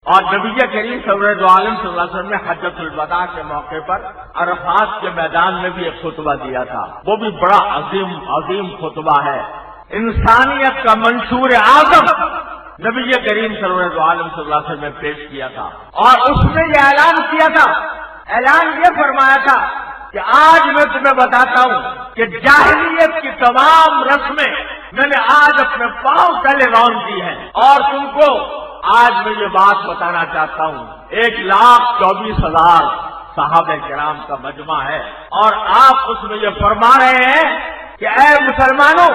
اور نبی کریم سرور عالم صلی اللہ علیہ وسلم نے حجۃ الوداع کے موقع پر عرفات کے میدان میں بھی ایک خطبہ دیا تھا، وہ بھی بڑا عظیم خطبہ ہے، انسانیت کا منشور اعظم نبی کریم سرور عالم صلی اللہ علیہ وسلم نے پیش کیا تھا، اور اس میں یہ اعلان کیا تھا، اعلان یہ فرمایا تھا کہ آج میں تمہیں بتاتا ہوں کہ جاہلیت کی تمام رسمیں میں نے آج اپنے پاؤں تلے رون دی ہیں، اور تم کو آج میں یہ بات بتانا چاہتا ہوں، 1,24,000 صحابہ کرام کا مجمع ہے، اور آپ اس میں یہ فرما رہے ہیں کہ اے مسلمانوں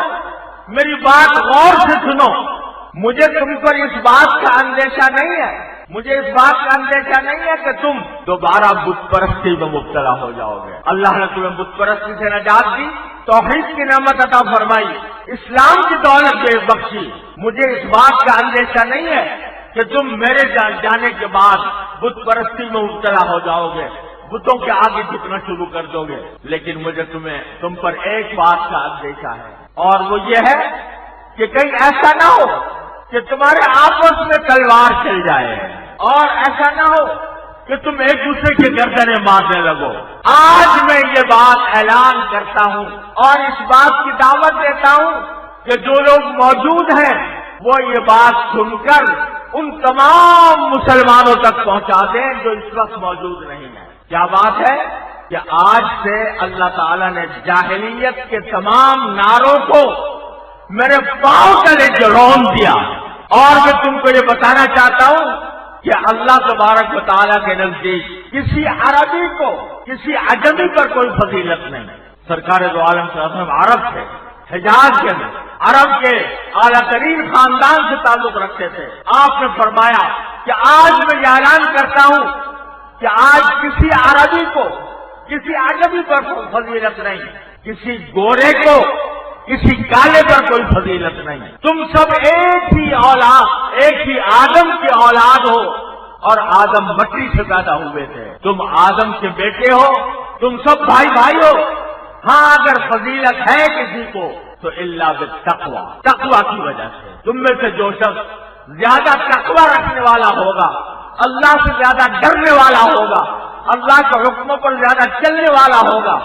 میری بات غور سے سنو، مجھے تم پر اس بات کا اندیشہ نہیں ہے، مجھے اس بات کا اندیشہ نہیں ہے کہ تم دوبارہ بت پرستی میں مبتلا ہو جاؤ گے۔ اللہ نے تمہیں بت پرستی سے نجات دی، توحید کی نعمت عطا فرمائی، اسلام کی دولت بخشی، مجھے اس بات کا اندیشہ نہیں ہے کہ تم میرے جانے کے بعد بت پرستی میں مبتلا ہو جاؤ گے، بتوں کے آگے جھکنا شروع کر دو گے، لیکن مجھے تم پر ایک بات کا اندیشہ ہے، اور وہ یہ ہے کہ کہیں ایسا نہ ہو کہ تمہارے آپس میں تلوار چل جائے، اور ایسا نہ ہو کہ تم ایک دوسرے کے گردنیں مارنے لگو۔ آج میں یہ بات اعلان کرتا ہوں اور اس بات کی دعوت دیتا ہوں کہ جو لوگ موجود ہیں وہ یہ بات سن کر ان تمام مسلمانوں تک پہنچا دیں جو اس وقت موجود نہیں ہیں۔ کیا بات ہے کہ آج سے اللہ تعالیٰ نے جاہلیت کے تمام نعروں کو میرے پاؤں تلے جرون دیا، اور میں تم کو یہ بتانا چاہتا ہوں کہ اللہ تبارک و تعالیٰ کے نزدیک کسی عربی کو کسی عجمی پر کوئی فضیلت نہیں۔ سرکار دو عالم صلی اللہ علیہ وسلم عرب تھے، حجاز کے عرب کے اعلیٰ ترین خاندان سے تعلق رکھتے تھے۔ آپ نے فرمایا کہ آج میں یہ اعلان کرتا ہوں کہ آج کسی عربی کو کسی عجمی پر کوئی فضیلت نہیں، کسی گورے کو کسی کالے پر کوئی فضیلت نہیں، تم سب ایک ہی اولاد، ایک ہی آدم کی اولاد ہو، اور آدم مٹی سے پیدا ہوئے تھے، تم آدم کے بیٹے ہو، تم سب بھائی بھائی ہو۔ ہاں اگر فضیلت ہے کسی کو تو الا بالتقوی، تقوی کی وجہ سے۔ تم میں سے جو شخص زیادہ تقوی رکھنے والا ہوگا، اللہ سے زیادہ ڈرنے والا ہوگا، اللہ کے حکموں پر زیادہ چلنے والا ہوگا،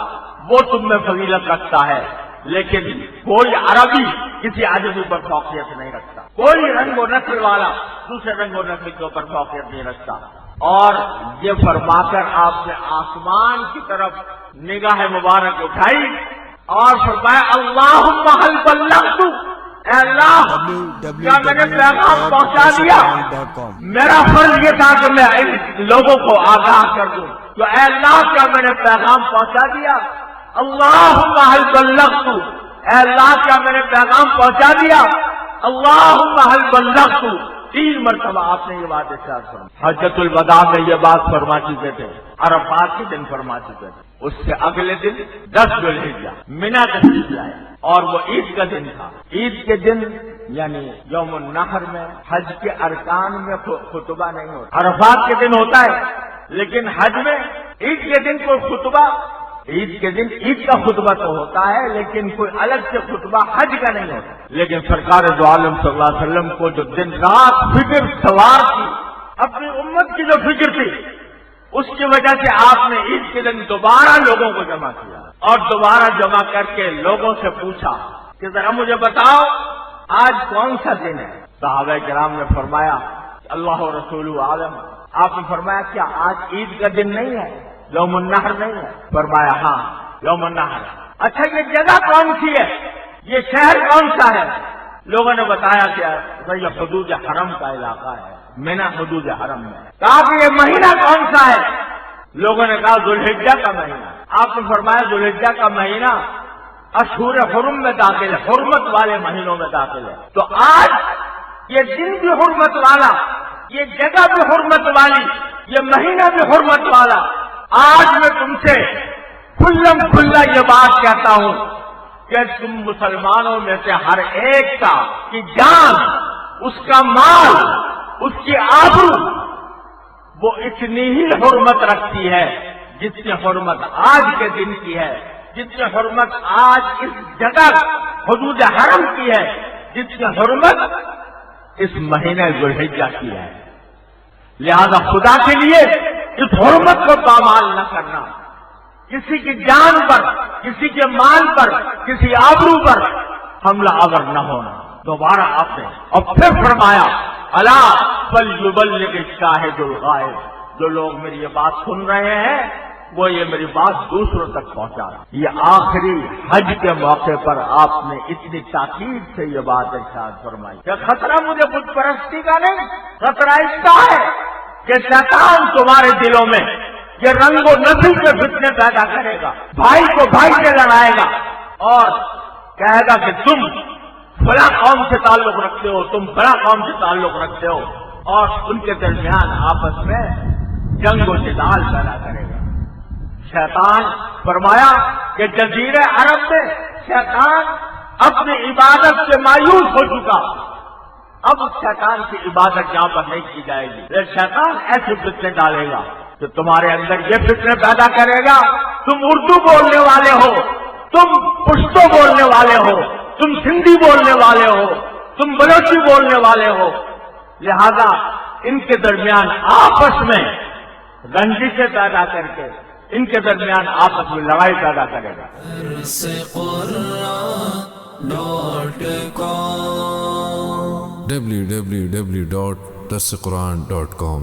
وہ تم میں فضیلت رکھتا ہے۔ لیکن کوئی عربی کسی عجمی پر فوقیت نہیں رکھتا، کوئی رنگ و نسل والا دوسرے رنگ و نسل کے اوپر فوقیت نہیں رکھتا۔ اور یہ فرما کر آپ نے آسمان کی طرف نگاہ مبارک اٹھائی اور فرمایا اللہم حل بلغت، اے اللہ کیا میں نے پیغام پہنچا دیا؟ میرا فرض یہ تھا کہ میں ان لوگوں کو آگاہ کر دوں، تو اے اللہ کیا میں نے پیغام پہنچا دیا؟ اللہم حل بلغت، اے اللہ کیا میں نے پیغام پہنچا دیا؟ اللہم حل بلغت، 3 مرتبہ آپ نے یہ بات ارشاد فرمائی۔ حجۃ الوداع میں یہ بات فرما چکے تھے، عرفات کے دن فرما چکے تھے، اس سے اگلے دن 10 ذو الحجہ مینا تشریف لائے، اور وہ عید کا دن تھا۔ عید کے دن یعنی یوم النحر میں حج کے ارکان میں خطبہ نہیں ہوتا، عرفات کے دن ہوتا ہے، لیکن حج میں عید کے دن کوئی خطبہ، عید کے دن عید کا خطبہ تو ہوتا ہے لیکن کوئی الگ سے خطبہ حج کا نہیں ہوتا۔ لیکن سرکار دو عالم صلی اللہ علیہ وسلم کو جو دن رات فکر سوار تھی، اپنی امت کی جو فکر تھی، اس کی وجہ سے آپ نے عید کے دن دوبارہ لوگوں کو جمع کیا، اور دوبارہ جمع کر کے لوگوں سے پوچھا کہ ذرا مجھے بتاؤ آج کون سا دن ہے؟ صحابہ کرام نے فرمایا اللہ و رسول عالم، آپ نے فرمایا کیا آج عید کا دن نہیں ہے، یوم النحر نہیں ہے؟ فرمایا ہاں یوم النحر۔ اچھا یہ جگہ کون سی ہے، یہ شہر کون سا ہے؟ لوگوں نے بتایا کہ یہ حدود حرم کا علاقہ ہے، مینا حدود حرم میں۔ کہا کہ یہ مہینہ کون سا ہے؟ لوگوں نے کہا ذو الحجہ کا مہینہ۔ آپ نے فرمایا ذو الحجہ کا مہینہ اشہور حرم میں داخل ہے، حرمت والے مہینوں میں داخل ہے، تو آج یہ دن بھی حرمت والا، یہ جگہ بھی حرمت والی، یہ مہینہ بھی حرمت والا۔ آج میں تم سے کھلم کھلا یہ بات کہتا ہوں کہ تم مسلمانوں میں سے ہر ایک کی جان، اس کا مال، اس کی آبرو، وہ اتنی ہی حرمت رکھتی ہے جتنی حرمت آج کے دن کی ہے، جتنی حرمت آج اس جگہ حدود حرم کی ہے، جتنی حرمت اس مہینے ذو الحجہ کی ہے۔ لہذا خدا کے لیے اس حرمت کو پامال نہ کرنا، کسی کی جان پر، کسی کے مال پر، کسی آبرو پر حملہ آور نہ ہونا۔ دوبارہ آپ نے اور پھر فرمایا الا فلیبلغ الشاہد الغائب، جو لوگ میری یہ بات سن رہے ہیں وہ یہ میری بات دوسروں تک پہنچا رہا۔ یہ آخری حج کے موقع پر آپ نے اتنی تاکید سے یہ بات ارشاد فرمائی کہ خطرہ مجھے بت پرستی کا نہیں، خطرہ اس کا ہے کہ شیطان تمہارے دلوں میں یہ رنگ و نسل کے فتنے پیدا کرے گا، بھائی کو بھائی سے لڑائے گا اور کہے گا کہ تم فلاں قوم سے تعلق رکھتے ہو، تم فلاں قوم سے تعلق رکھتے ہو، اور ان کے درمیان آپس میں جنگ و جدال پیدا کرے گا۔ شیطان فرمایا کہ جزیرہ عرب میں شیطان اپنی عبادت سے مایوس ہو چکا، اب شیطان کی عبادت یہاں پر نہیں کی جائے گی، لیکن شیطان ایسے فتنے ڈالے گا کہ تمہارے اندر یہ فتنے پیدا کرے گا، تم اردو بولنے والے ہو، تم پشتو بولنے والے ہو، تم سندھی بولنے والے ہو، تم بلوچی بولنے والے ہو، لہذا ان کے درمیان آپس میں رنجشیں پیدا کر کے ان کے درمیان آپس میں لڑائی پیدا کرے گا۔ www.darsequran.com